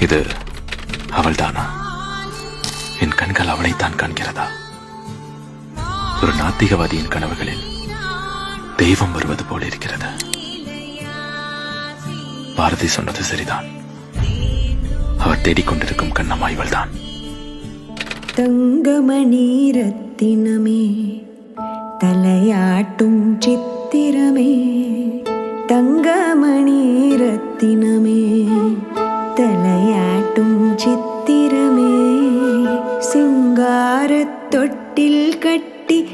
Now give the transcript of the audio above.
இது அவள்தானா? என் கண்கள் அவளைத்தான் காண்கிறதா? ஒரு நாத்திகவாதியின் கனவுகளில் தெய்வம் வருவது போல இருக்கிறது. பாரதி சொன்னது சரிதான். அவர் தேடிக்கொண்டிருக்கும் கண்ணம்மா இவள்தான். தங்கமணி ரத்தினமே, தலையாட்டும் சித்திரமே, தங்கமணி ரத்தினமே, தலையாட்டும் சித்திரமே, சிங்காரத் தொட்டில் கட்டி